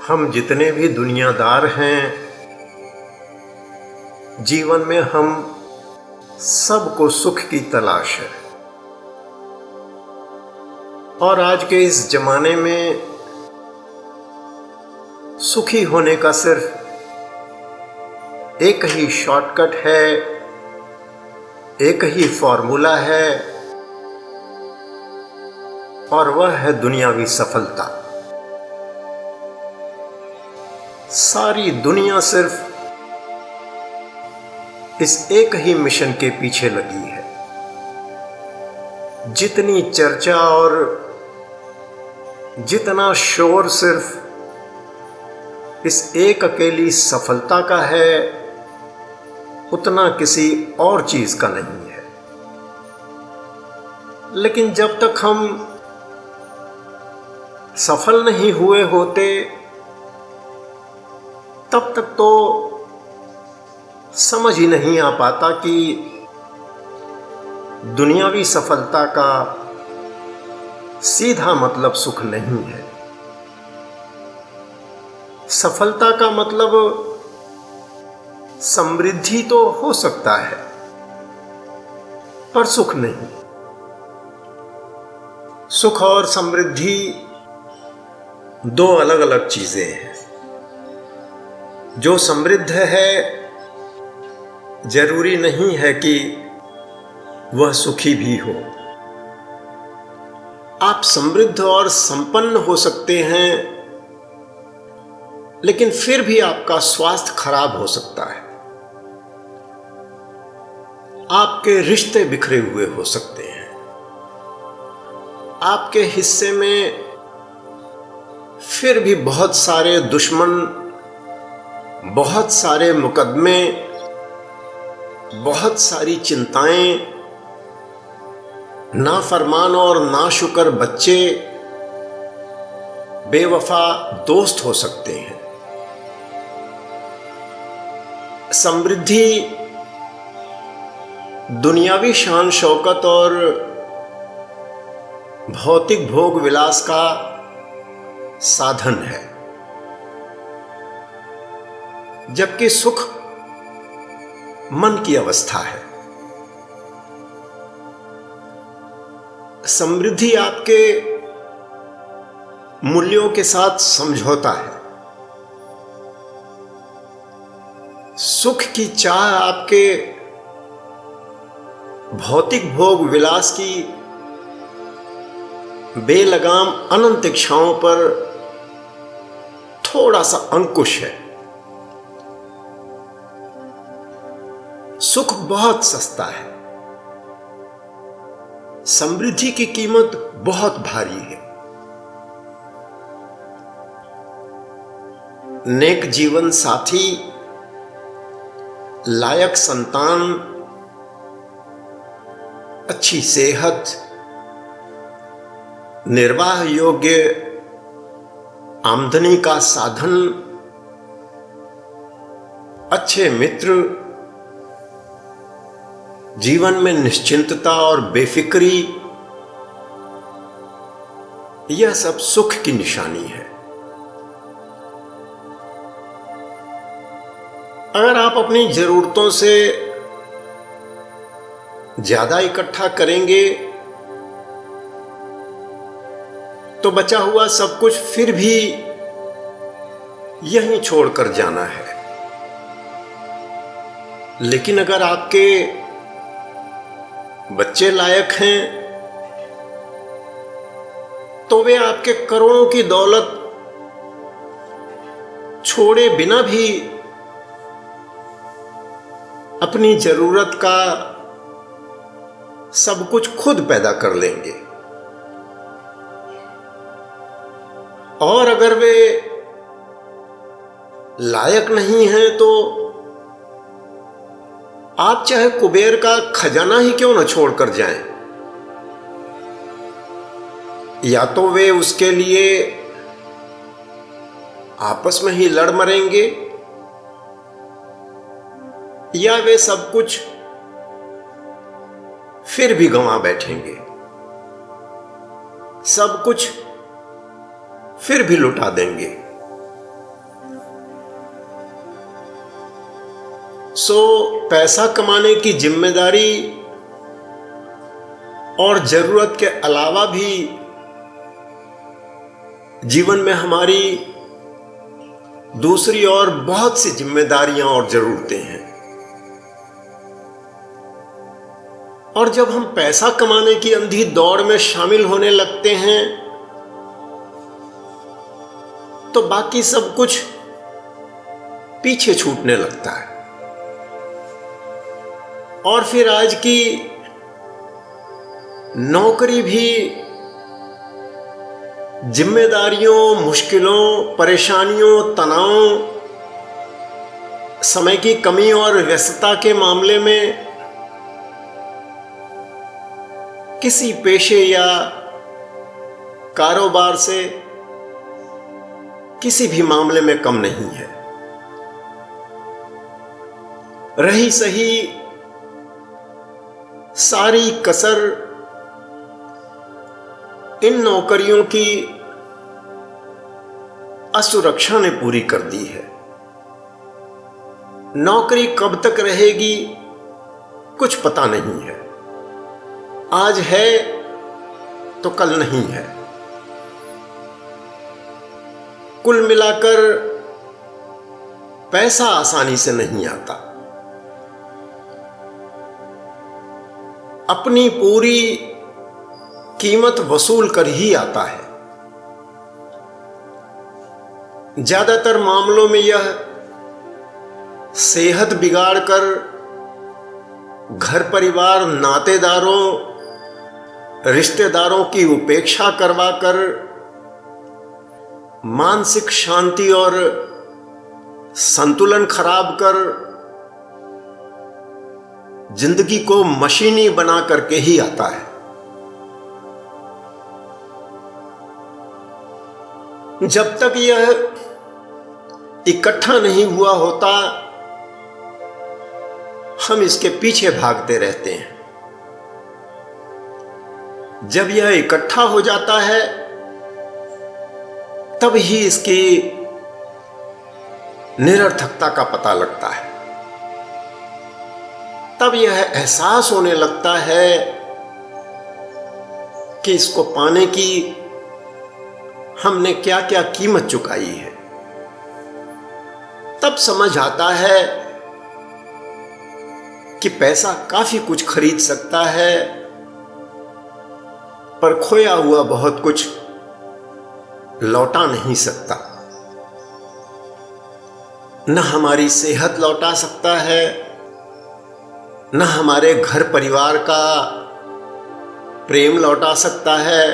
हम जितने भी दुनियादार हैं, जीवन में हम सबको सुख की तलाश है। और आज के इस जमाने में सुखी होने का सिर्फ एक ही शॉर्टकट है, एक ही फॉर्मूला है, और वह है दुनियावी सफलता। सारी दुनिया सिर्फ इस एक ही मिशन के पीछे लगी है। जितनी चर्चा और जितना शोर सिर्फ इस एक अकेली सफलता का है, उतना किसी और चीज का नहीं है। लेकिन जब तक हम सफल नहीं हुए होते, तब तक तो समझ ही नहीं आ पाता कि दुनियावी सफलता का सीधा मतलब सुख नहीं है। सफलता का मतलब समृद्धि तो हो सकता है, पर सुख नहीं। सुख और समृद्धि दो अलग अलग चीजें हैं। जो समृद्ध है, जरूरी नहीं है कि वह सुखी भी हो। आप समृद्ध और संपन्न हो सकते हैं, लेकिन फिर भी आपका स्वास्थ्य खराब हो सकता है। आपके रिश्ते बिखरे हुए हो सकते हैं। आपके हिस्से में फिर भी बहुत सारे दुश्मन, बहुत सारे मुकदमे, बहुत सारी चिंताएं, नाफरमान और नाशुक्र बच्चे, बेवफा दोस्त हो सकते हैं। समृद्धि दुनियावी शान शौकत और भौतिक भोग विलास का साधन है, जबकि सुख मन की अवस्था है। समृद्धि आपके मूल्यों के साथ समझौता है। सुख की चाह आपके भौतिक भोग विलास की बेलगाम अनंत इच्छाओं पर थोड़ा सा अंकुश है। सुख बहुत सस्ता है, समृद्धि की कीमत बहुत भारी है। नेक जीवन साथी, लायक संतान, अच्छी सेहत, निर्वाह योग्य आमदनी का साधन, अच्छे मित्र, जीवन में निश्चिंतता और बेफिक्री, यह सब सुख की निशानी है। अगर आप अपनी जरूरतों से ज्यादा इकट्ठा करेंगे, तो बचा हुआ सब कुछ फिर भी यहीं छोड़कर जाना है। लेकिन अगर आपके बच्चे लायक हैं, तो वे आपके करोड़ों की दौलत छोड़े बिना भी अपनी जरूरत का सब कुछ खुद पैदा कर लेंगे। और अगर वे लायक नहीं हैं, तो आप चाहे कुबेर का खजाना ही क्यों न छोड़कर जाएं, या तो वे उसके लिए आपस में ही लड़ मरेंगे, या वे सब कुछ फिर भी गंवा बैठेंगे, सब कुछ फिर भी लुटा देंगे। सो पैसा कमाने की जिम्मेदारी और जरूरत के अलावा भी जीवन में हमारी दूसरी और बहुत सी जिम्मेदारियां और जरूरतें हैं। और जब हम पैसा कमाने की अंधी दौड़ में शामिल होने लगते हैं तो बाकी सब कुछ पीछे छूटने लगता है। और फिर आज की नौकरी भी जिम्मेदारियों, मुश्किलों, परेशानियों, तनाव, समय की कमी और व्यस्तता के मामले में किसी पेशे या कारोबार से किसी भी मामले में कम नहीं है। रही सही सारी कसर इन नौकरियों की असुरक्षा ने पूरी कर दी है। नौकरी कब तक रहेगी कुछ पता नहीं है। आज है तो कल नहीं है। कुल मिलाकर पैसा आसानी से नहीं आता। अपनी पूरी कीमत वसूल कर ही आता है। ज्यादातर मामलों में यह सेहत बिगाड़कर, घर परिवार, नातेदारों, रिश्तेदारों की उपेक्षा करवाकर, मानसिक शांति और संतुलन खराब कर, जिंदगी को मशीनी बना करके ही आता है। जब तक यह इकट्ठा नहीं हुआ होता हम इसके पीछे भागते रहते हैं। जब यह इकट्ठा हो जाता है तब ही इसकी निरर्थकता का पता लगता है। तब यह एहसास होने लगता है कि इसको पाने की हमने क्या क्या कीमत चुकाई है। तब समझ आता है कि पैसा काफी कुछ खरीद सकता है, पर खोया हुआ बहुत कुछ लौटा नहीं सकता। न हमारी सेहत लौटा सकता है, न हमारे घर परिवार का प्रेम लौटा सकता है,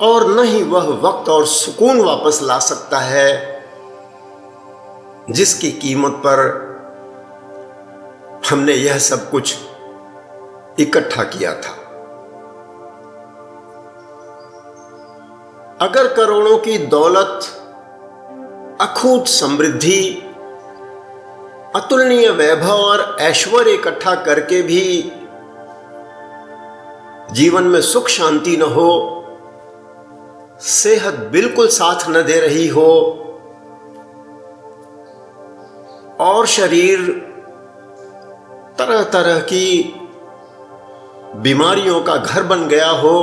और न ही वह वक्त और सुकून वापस ला सकता है जिसकी कीमत पर हमने यह सब कुछ इकट्ठा किया था। अगर करोड़ों की दौलत, अखूट समृद्धि, अतुलनीय वैभव और ऐश्वर्य इकट्ठा करके भी जीवन में सुख शांति न हो, सेहत बिल्कुल साथ न दे रही हो और शरीर तरह तरह की बीमारियों का घर बन गया हो,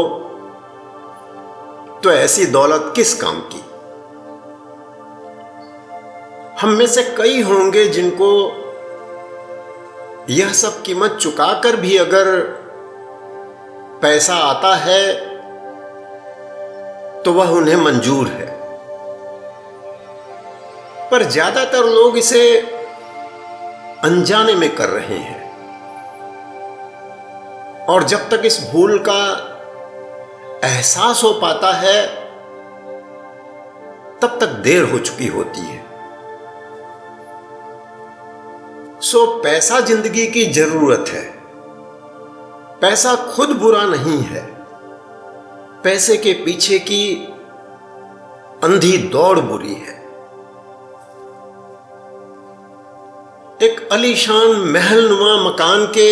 तो ऐसी दौलत किस काम की। हम में से कई होंगे जिनको यह सब कीमत चुकाकर भी अगर पैसा आता है तो वह उन्हें मंजूर है, पर ज्यादातर लोग इसे अनजाने में कर रहे हैं। और जब तक इस भूल का एहसास हो पाता है तब तक देर हो चुकी होती है। सो पैसा जिंदगी की जरूरत है। पैसा खुद बुरा नहीं है, पैसे के पीछे की अंधी दौड़ बुरी है। एक आलीशान महलनुमा मकान के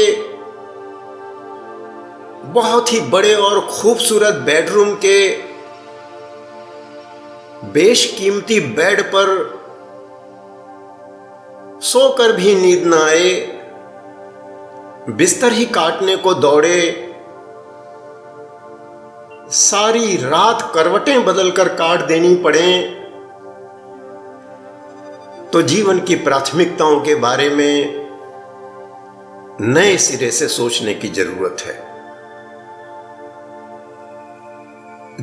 बहुत ही बड़े और खूबसूरत बेडरूम के बेशकीमती बेड पर सोकर भी नींद न आए, बिस्तर ही काटने को दौड़े, सारी रात करवटें बदलकर काट देनी पड़े, तो जीवन की प्राथमिकताओं के बारे में नए सिरे से सोचने की जरूरत है।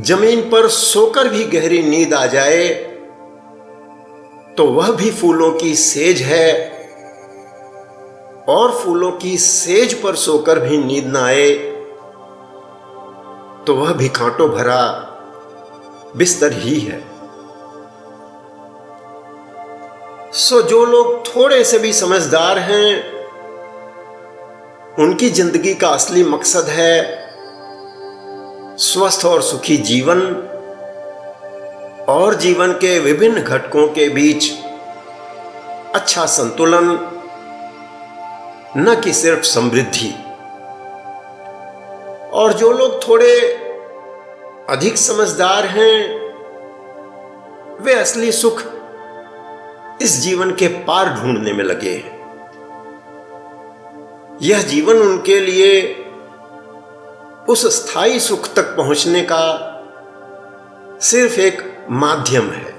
जमीन पर सोकर भी गहरी नींद आ जाए तो वह भी फूलों की सेज है, और फूलों की सेज पर सोकर भी नींद न आए तो वह भी कांटों भरा बिस्तर ही है। सो जो लोग थोड़े से भी समझदार हैं, उनकी जिंदगी का असली मकसद है स्वस्थ और सुखी जीवन, और जीवन के विभिन्न घटकों के बीच अच्छा संतुलन, न कि सिर्फ समृद्धि। और जो लोग थोड़े अधिक समझदार हैं, वे असली सुख इस जीवन के पार ढूंढने में लगे हैं। यह जीवन उनके लिए उस स्थायी सुख तक पहुंचने का सिर्फ एक माध्यम है।